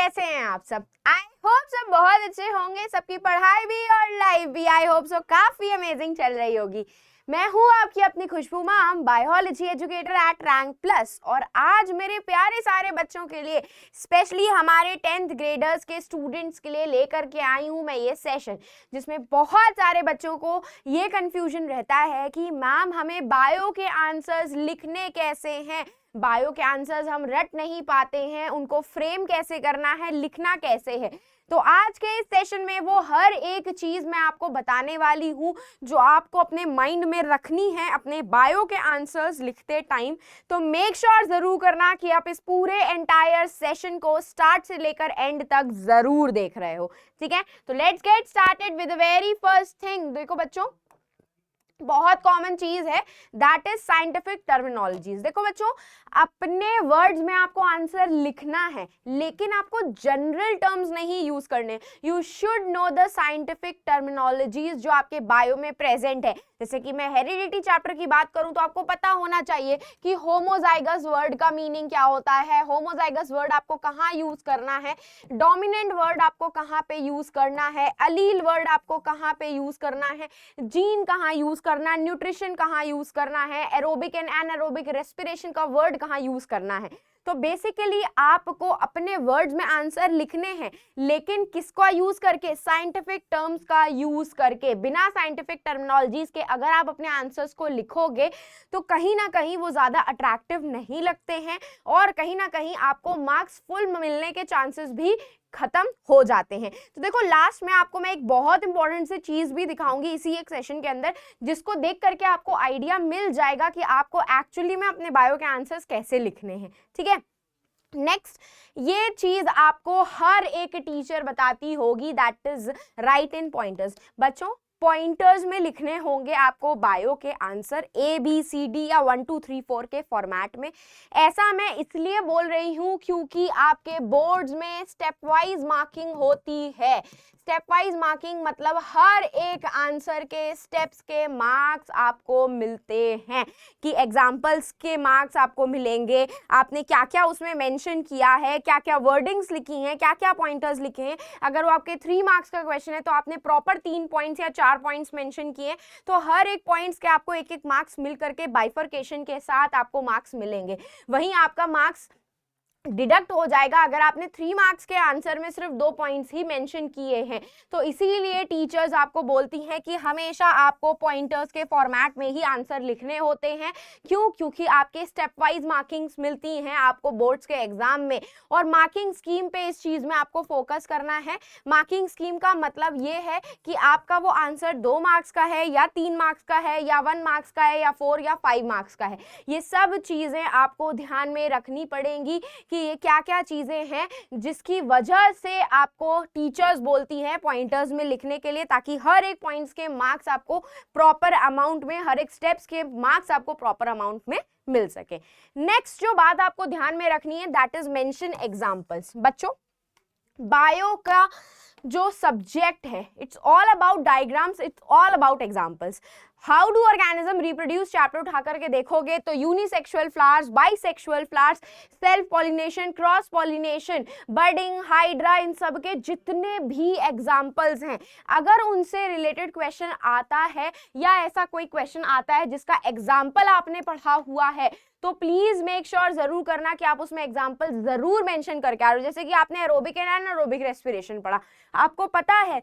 कैसे हैं आप सब? आई होप सब बहुत अच्छे होंगे, सबकी पढ़ाई भी और लाइफ भी आई होप सो काफी अमेजिंग चल रही होगी। मैं हूँ आपकी अपनी Khushboo ma'am, biology educator at rank plus, और आज मेरे प्यारे सारे बच्चों के लिए, स्पेशली हमारे 10th ग्रेडर्स के स्टूडेंट्स के लिए लेकर के आई हूँ मैं ये सेशन, जिसमें बहुत सारे बच्चों को ये कंफ्यूजन रहता है कि मैम हमें बायो के आंसर्स लिखने कैसे हैं, बायो के आंसर्स हम रट नहीं पाते हैं, उनको फ्रेम कैसे करना है, लिखना कैसे है। तो आज के इस सेशन में वो हर एक चीज मैं आपको बताने वाली हूँ जो आपको अपने माइंड में रखनी है अपने बायो के आंसर्स लिखते टाइम। तो मेक श्योर जरूर करना कि आप इस पूरे एंटायर सेशन को स्टार्ट से लेकर एंड तक जरूर देख रहे हो, ठीक है? तो let's get started with the very first thing. देखो बच्चों, बहुत कॉमन चीज है, दैट इज साइंटिफिक टर्मिनोलॉजीज। देखो बच्चों, अपने वर्ड्स में आपको आंसर लिखना है, लेकिन आपको जनरल टर्म्स नहीं यूज करने। You should know the scientific terminologies जो आपके बायो में प्रेजेंट है। जैसे कि मैं हेरिडिटी चैप्टर की बात करूं तो आपको पता होना चाहिए कि होमोजाइगस वर्ड का मीनिंग क्या होता है, होमोजाइगस वर्ड आपको कहाँ यूज करना है, डोमिनेंट वर्ड आपको कहाँ पे यूज करना है, अलील वर्ड आपको कहाँ पे यूज करना है, जीन कहाँ यूज करना है, न्यूट्रिशन कहाँ यूज करना है, एरोबिक एंड एनारोबिक रेस्पिरेशन का वर्ड कहाँ यूज करना है। तो बेसिकली आपको अपने वर्ड्स में आंसर लिखने हैं, लेकिन किसका यूज करके? साइंटिफिक टर्म्स का यूज करके। बिना साइंटिफिक टर्मिनोलॉजीज के अगर आप अपने आंसर्स को लिखोगे तो कहीं ना कहीं वो ज्यादा अट्रैक्टिव नहीं लगते हैं, और कहीं ना कहीं आपको मार्क्स फुल मिलने के चांसेस भी खत्म हो जाते हैं। तो देखो, लास्ट में आपको मैं एक बहुत इंपॉर्टेंट सी चीज भी दिखाऊंगी इसी एक सेशन के अंदर, जिसको देख करके आपको आइडिया मिल जाएगा कि आपको एक्चुअली में अपने बायो के आंसर्स कैसे लिखने हैं, ठीक है? नेक्स्ट, ये चीज आपको हर एक टीचर बताती होगी, that is right in pointers. बच्चों, पॉइंटर्स में लिखने होंगे आपको बायो के आंसर ABCD या 1 2 3 4 के फॉर्मेट में। ऐसा मैं इसलिए बोल रही हूं क्योंकि आपके बोर्ड्स में स्टेप वाइज मार्किंग होती है। स्टेप वाइज मार्किंग मतलब हर एक आंसर के स्टेप्स के मार्क्स आपको मिलते हैं, कि एग्जाम्पल्स के मार्क्स आपको मिलेंगे, आपने क्या क्या उसमें मेंशन किया है, क्या क्या वर्डिंग्स लिखी हैं, क्या क्या पॉइंटर्स लिखे हैं। अगर वो आपके 3 मार्क्स का क्वेश्चन है तो आपने प्रॉपर 3 पॉइंट्स या 4 पॉइंट्स मेंशन किए, तो हर एक पॉइंट्स के आपको एक एक मार्क्स मिल करके बाइफर्केशन के साथ आपको मार्क्स मिलेंगे। वहीं आपका मार्क्स डिडक्ट हो जाएगा अगर आपने 3 मार्क्स के आंसर में सिर्फ 2 पॉइंट्स ही मेंशन किए हैं। तो इसीलिए टीचर्स आपको बोलती हैं कि हमेशा आपको पॉइंटर्स के फॉर्मेट में ही आंसर लिखने होते हैं। क्यों? क्योंकि आपके स्टेप वाइज मार्किंग्स मिलती हैं आपको बोर्ड्स के एग्जाम में, और मार्किंग स्कीम पे इस चीज में आपको फोकस करना है। मार्किंग स्कीम का मतलब ये है कि आपका वो आंसर 2 मार्क्स का है या 3 मार्क्स का है या 1 मार्क्स का है या 4 या 5 मार्क्स का है। ये सब चीजें आपको ध्यान में रखनी पड़ेंगी कि ये क्या क्या चीजें हैं जिसकी वजह से आपको टीचर्स बोलती हैं पॉइंटर्स में लिखने के लिए, ताकि हर एक पॉइंट्स के मार्क्स आपको प्रॉपर अमाउंट में, हर एक स्टेप्स के मार्क्स आपको प्रॉपर अमाउंट में मिल सके। नेक्स्ट जो बात आपको ध्यान में रखनी है, दैट इज मेंशन एग्जांपल्स। बच्चों, बायो का जो सब्जेक्ट है, it's all about diagrams, it's all about examples. How do organism reproduce chapter उठा करके देखोगे तो unisexual flowers, bisexual flowers, self pollination, cross pollination, budding, hydra, इन सब के जितने भी एग्जांपल्स हैं, अगर उनसे रिलेटेड क्वेश्चन आता है या ऐसा कोई क्वेश्चन आता है जिसका एग्जाम्पल आपने पढ़ा हुआ है, तो प्लीज मेक श्योर जरूर करना कि आप उसमें एग्जाम्पल जरूर मेंशन करके आ रहे हो। जैसे कि आपने एरोबिक एंड एनारोबिक रेस्पिरेशन पढ़ा, आपको पता है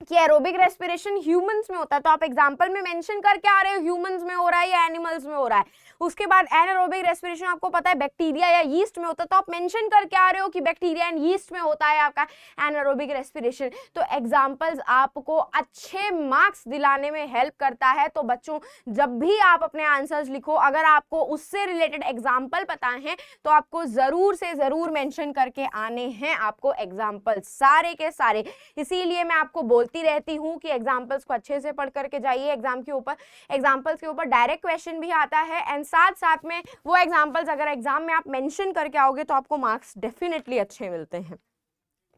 कि एरोबिक रेस्पिरेशन ह्यूमंस में होता है, तो आप एग्जांपल में मेंशन करके आ रहे हो ह्यूमंस में हो रहा है या एनिमल्स में हो रहा है। उसके बाद एनारोबिक रेस्पिरेशन आपको पता है बैक्टीरिया या यीस्ट में होता है, तो आप मेंशन करके आ रहे हो कि बैक्टीरिया एंड यीस्ट में होता है आपका एनारोबिक रेस्पिरेशन। तो एग्जांपल्स आपको अच्छे मार्क्स दिलाने में हेल्प करता है। तो बच्चों, जब भी आप अपने आंसर्स लिखो, अगर आपको उससे रिलेटेड एग्जाम्पल पता है तो आपको जरूर से जरूर मेंशन करके आने हैं आपको एग्जाम्पल सारे के सारे। इसीलिए मैं आपको बोलती रहती हूँ कि एग्जाम्पल्स को अच्छे से पढ़ करके जाइए एग्जाम के ऊपर। एग्जाम्पल्स के ऊपर डायरेक्ट क्वेश्चन भी आता है, एंड साथ साथ में वो एग्जाम्पल्स अगर एग्जाम में आप मेंशन करके आओगे तो आपको मार्क्स डेफिनेटली अच्छे मिलते हैं,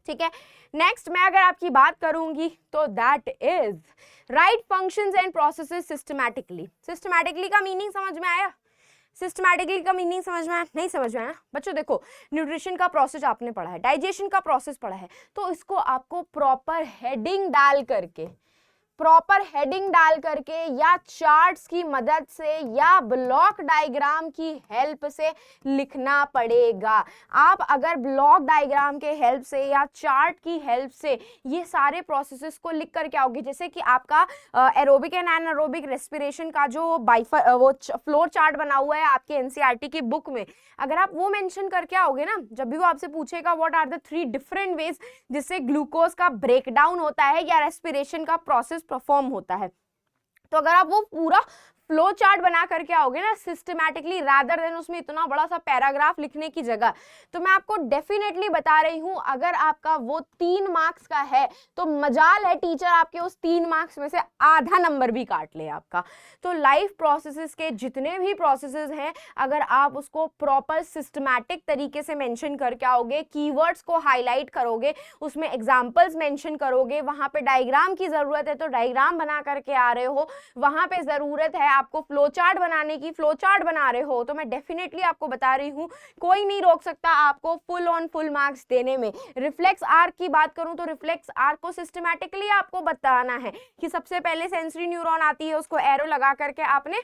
ठीक है? नेक्स्ट मैं अगर आपकी बात करूंगी तो that is right functions and processes systematically. Systematically का मीनिंग समझ में आया? सिस्टमैटिकली का मीनिंग समझ में आया? नहीं समझ में आया ना बच्चों? देखो, न्यूट्रिशन का प्रोसेस आपने पढ़ा है, डाइजेशन का प्रोसेस पढ़ा है, तो इसको आपको प्रॉपर हेडिंग डाल करके या चार्ट्स की मदद से या ब्लॉक डायग्राम की हेल्प से लिखना पड़ेगा। आप अगर ब्लॉक डायग्राम के हेल्प से या चार्ट की हेल्प से ये सारे प्रोसेसेस को लिख करके आओगे, जैसे कि आपका एरोबिक एंड एनारोबिक रेस्पिरेशन का जो वो फ्लोर चार्ट बना हुआ है आपके एनसीईआरटी की बुक में, अगर आप वो मेंशन करके आओगे ना, जब भी वो आपसे पूछेगा what are the 3 different ways जिससे ग्लूकोज का ब्रेकडाउन होता है या रेस्पिरेशन का प्रोसेस परफॉर्म होता है, तो अगर आप वो पूरा फ्लो चार्ट बना करके आओगे ना सिस्टमैटिकली, रादर देन उसमें इतना बड़ा सा पैराग्राफ लिखने की जगह, तो मैं आपको डेफिनेटली बता रही हूं, अगर आपका वो 3 मार्क्स का है तो मजाल है टीचर आपके उस 3 मार्क्स में से आधा नंबर भी काट ले आपका। तो लाइफ प्रोसेसेस के जितने भी प्रोसेसेस हैं, अगर आप उसको प्रॉपर सिस्टमैटिक तरीके से मेंशन करके आओगे, कीवर्ड्स को हाईलाइट करोगे, उसमें एग्जांपल्स मेंशन करोगे, वहां पे डायग्राम की जरूरत है तो डायग्राम बना करके आ रहे हो, वहां पे जरूरत है आपको फ्लो चार्ट बनाने की, फ्लो चार्ट बना रहे हो, तो मैं डेफिनेटली आपको बता रही हूं, कोई नहीं रोक सकता आपको फुल ऑन फुल मार्क्स देने में। रिफ्लेक्स आर्क की बात करूं तो रिफ्लेक्स आर्क को सिस्टमैटिकली आपको बताना है कि सबसे पहले सेंसरी न्यूरॉन आती है, उसको एरो लगा करके आपने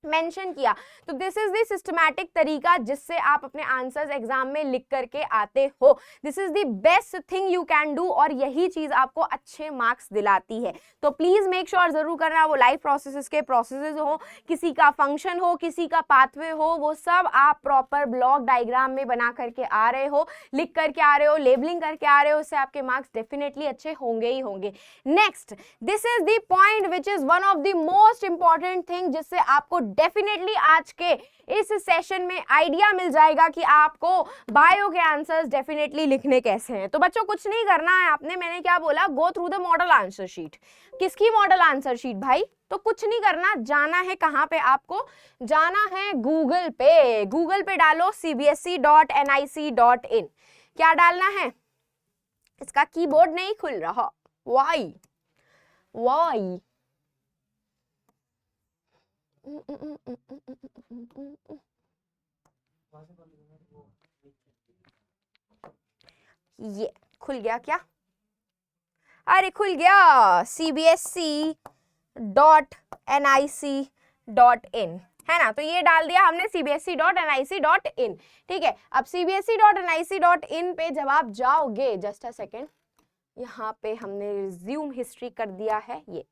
मेंशन किया, तो दिस इज द सिस्टमैटिक तरीका जिससे आप अपने आंसर्स एग्जाम में लिख करके आते हो। This is the best thing you can do, और यही चीज आपको अच्छे मार्क्स दिलाती है। तो प्लीज मेक श्योर जरूर करना, वो लाइफ प्रोसेसेस के प्रोसेसेस हो, किसी का फंक्शन हो, किसी का पाथवे हो, वो सब आप प्रॉपर ब्लॉक डायग्राम में बना करके आ रहे हो, लिख करके आ रहे हो, लेबलिंग करके आ रहे हो, उससे आपके मार्क्स डेफिनेटली अच्छे होंगे ही होंगे। Next, this is the point which is one of the most important thing, जिससे आपको डेफिनेटली आज के इस सेशन में आइडिया मिल जाएगा कि आपको बायो के आंसर्स डेफिनेटली लिखने कैसे हैं। तो बच्चों कुछ नहीं करना है आपने, मैंने क्या बोला, go through the model answer sheet. किसकी मॉडल आंसर शीट भाई? तो कुछ नहीं करना, जाना है कहां पे, आपको जाना है गूगल पे। गूगल पे डालो cbse.nic.in। क्या डालना है? इसका कीबोर्ड नहीं खुल रहा, वाई वाई? ये खुल गया क्या? अरे खुल गया, cbse.nic.in है ना, तो ये डाल दिया हमने cbse.nic.in। ठीक है, अब cbse.nic.in पे जब आप जाओगे, जस्ट अ सेकेंड, यहाँ पे हमने रिज्यूम हिस्ट्री कर दिया है ये,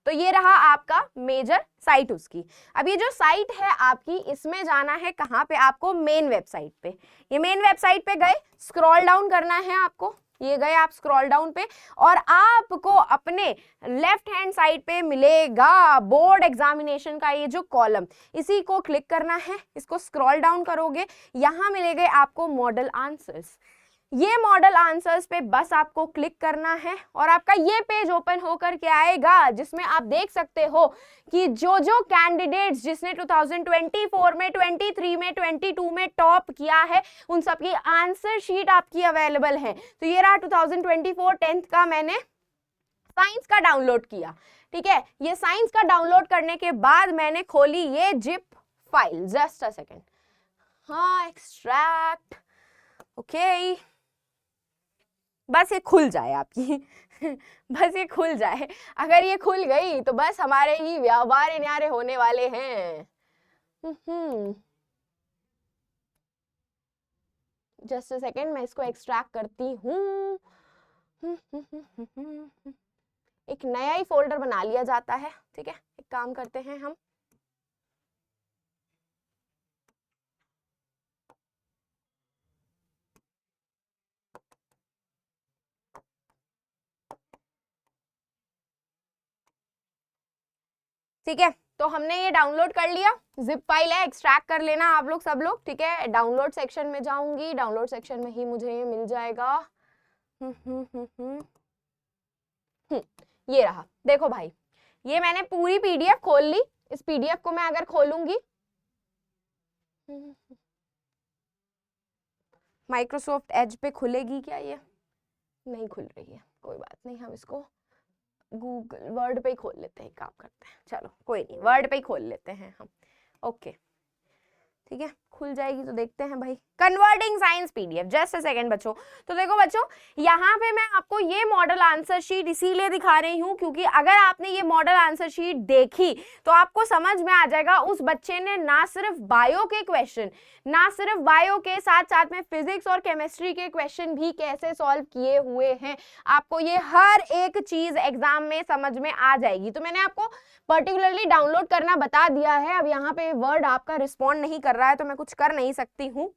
तो ये रहा आपका मेजर साइट उसकी। अब ये जो साइट है आपकी, इसमें जाना है कहाँ पे आपको? मेन वेबसाइट पे। ये मेन वेबसाइट पे गए, स्क्रॉल डाउन करना है आपको, ये गए आप स्क्रॉल डाउन पे, और आपको अपने लेफ्ट हैंड साइड पे मिलेगा बोर्ड एग्जामिनेशन का ये जो कॉलम, इसी को क्लिक करना है, इसको स्क्रॉल डाउन करोगे, यहां मिलेंगे आपको मॉडल आंसर्स। ये मॉडल आंसर्स पे बस आपको क्लिक करना है और आपका ये पेज ओपन होकर के आएगा, जिसमें आप देख सकते हो कि जो जो कैंडिडेट्स जिसने 2024 में, 23 में, 22 में टॉप किया है, उन सबकी आंसर शीट आपकी अवेलेबल है। तो ये रहा 2024 10th का, मैंने साइंस का डाउनलोड किया। ठीक है, ये साइंस का डाउनलोड करने के बाद मैंने खोली ये zip file, just a second, हाँ एक्सट्रैक्ट, ओके, बस ये खुल जाए आपकी बस ये खुल जाए, अगर ये खुल गई तो बस हमारे ही व्यापार न्यारे होने वाले हैं। जस्ट अ सेकेंड, मैं इसको एक्सट्रैक्ट करती हूँ। एक नया ही फोल्डर बना लिया जाता है। ठीक है, एक काम करते हैं हम, ठीक है, तो हमने ये डाउनलोड कर लिया, जिप फाइल है, एक्सट्रैक्ट कर लेना आप लोग सब लोग। ठीक है, डाउनलोड सेक्शन में जाऊंगी, डाउनलोड सेक्शन में ही मुझे ये मिल जाएगा। ये रहा, देखो भाई, ये मैंने पूरी पीडीएफ खोल ली। इस पीडीएफ को मैं अगर खोलूंगी, माइक्रोसॉफ्ट एज पे खुलेगी क्या? ये नहीं खुल रही है, कोई बात नहीं, हम इसको गूगल वर्ड पे ही खोल लेते हैं, काम करते हैं, चलो कोई नहीं, वर्ड पे ही खोल लेते हैं हम। ओके, ठीक है, खुल जाएगी तो देखते हैं भाई। Converting science PDF, just a second बच्चों। तो देखो बच्चों, यहाँ पे मैं आपको ये मॉडल आंसर शीट इसीलिए दिखा रही हूँ क्योंकि अगर आपने ये मॉडल आंसर शीट देखी तो आपको समझ में आ जाएगा उस बच्चे ने ना सिर्फ बायो के क्वेश्चन, ना सिर्फ बायो के साथ साथ में फिजिक्स और केमिस्ट्री के क्वेश्चन भी कैसे सॉल्व किए हुए हैं। आपको ये हर एक चीज एग्जाम में समझ में आ जाएगी। तो मैंने आपको पर्टिकुलरली डाउनलोड करना बता दिया है। अब यहाँ पे वर्ड आपका रिस्पॉन्ड नहीं कर रहा है तो मैं कुछ कर नहीं सकती हूँ,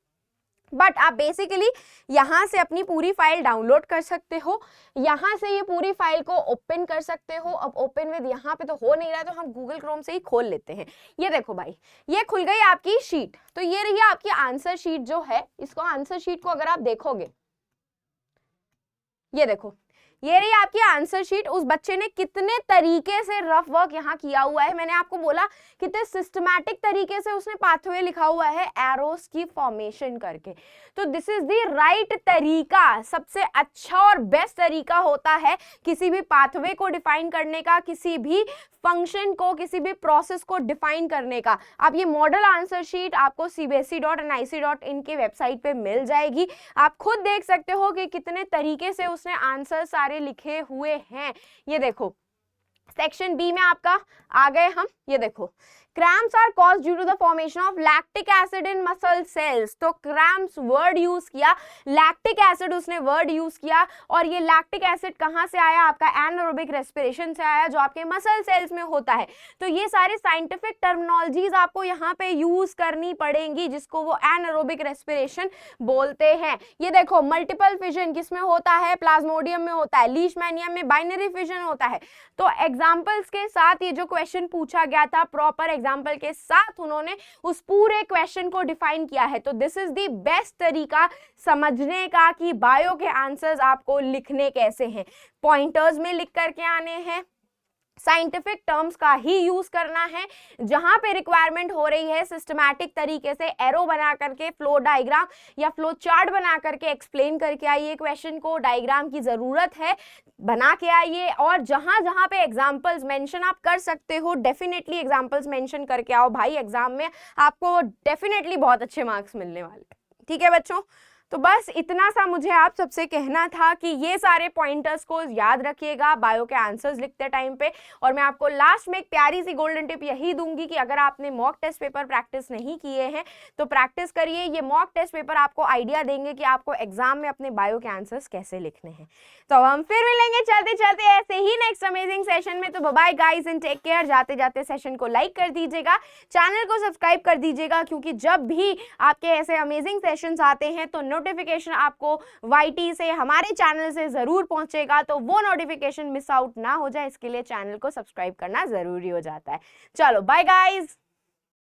बट आप बेसिकली यहाँ से अपनी पूरी फाइल डाउनलोड कर सकते हो, यहाँ से ये पूरी फाइल को ओपन कर सकते हो। अब ओपन विद यहाँ पे तो हो नहीं रहा है तो हम गूगल क्रोम से ही खोल लेते हैं। ये देखो भाई, ये खुल गई आपकी शीट। तो ये रही आपकी आंसर शीट जो है। इसको आंसर शीट को अगर आप देखोगे, ये देखो, ये रही आपकी आंसर शीट। उस बच्चे ने कितने तरीके से रफ वर्क यहाँ किया हुआ है। मैंने आपको बोला कितने सिस्टमैटिक तरीके से उसने पाथवे लिखा हुआ है एरोस की फॉर्मेशन करके। तो दिस इज द राइट तरीका। सबसे अच्छा और बेस्ट तरीका होता है किसी भी पाथवे को डिफाइन करने का, किसी भी फंक्शन को, किसी भी प्रोसेस को डिफाइन करने का। अब ये मॉडल आंसर शीट आपको cbse.nic.in की वेबसाइट पे मिल जाएगी। आप खुद देख सकते हो कि कितने तरीके से उसने आंसर सारे लिखे हुए हैं। ये देखो, सेक्शन बी में आपका आ गए हम। ये देखो, cramps are caused due to the formation of lactic acid in muscle cells. तो क्रैम्प्स वर्ड यूज किया, लैक्टिक एसिड उसने वर्ड यूज किया, और ये लैक्टिक एसिड कहाँ से आया? आपका एनारोबिक रेस्पिरेशन से आया जो आपके मसल सेल्स में होता है। तो ये सारे साइंटिफिक टर्मिनोलॉजीज आपको यहाँ पे यूज करनी पड़ेंगी जिसको वो एनारोबिक रेस्पिरेशन बोलते हैं। ये देखो, मल्टीपल फिजन किसमें होता है? प्लाज्मोडियम में होता है। लीशमैनियम में बाइनरी फिजन होता है। तो एग्जाम्पल्स के साथ ये जो क्वेश्चन पूछा गया था, प्रॉपर एग्जाम्पल के साथ उन्होंने उस पूरे क्वेश्चन को डिफाइन किया है। तो दिस इज द बेस्ट तरीका समझने का कि बायो के आंसर्स आपको लिखने कैसे हैं। पॉइंटर्स में लिख करके आने हैं, साइंटिफिक टर्म्स का ही यूज करना है। जहां पे रिक्वायरमेंट हो रही है सिस्टमैटिक तरीके से एरो बना करके, फ्लो डायग्राम या फ्लो चार्ट बना करके एक्सप्लेन करके आइए क्वेश्चन को। डायग्राम की जरूरत है, बना के आइए। और जहां जहां पे एग्जांपल्स मेंशन आप कर सकते हो, डेफिनेटली एग्जांपल्स मेंशन करके आओ भाई। एग्जाम में आपको डेफिनेटली बहुत अच्छे मार्क्स मिलने वाले। ठीक है बच्चों, तो बस इतना सा मुझे आप सबसे कहना था कि ये सारे पॉइंटर्स को याद रखिएगा बायो के आंसर्स लिखते टाइम पे। और मैं आपको लास्ट में एक प्यारी सी गोल्डन टिप यही दूंगी कि अगर आपने मॉक टेस्ट पेपर प्रैक्टिस नहीं किए हैं तो प्रैक्टिस करिए। ये मॉक टेस्ट पेपर आपको आइडिया देंगे कि आपको एग्जाम में अपने बायो के आंसर्स कैसे लिखने हैं। तो हम फिर मिलेंगे चलते चलते ऐसे ही नेक्स्ट अमेजिंग सेशन में। तो bye guys and take care. जाते जाते सेशन को लाइक कर दीजिएगा, चैनल को सब्सक्राइब कर दीजिएगा, क्योंकि जब भी आपके ऐसे अमेजिंग सेशंस आते हैं तो नोटिफिकेशन आपको YT से, हमारे चैनल से जरूर पहुंचेगा। तो वो नोटिफिकेशन मिस आउट ना हो जाए इसके लिए चैनल को सब्सक्राइब करना जरूरी हो जाता है। चलो बाय गाइस।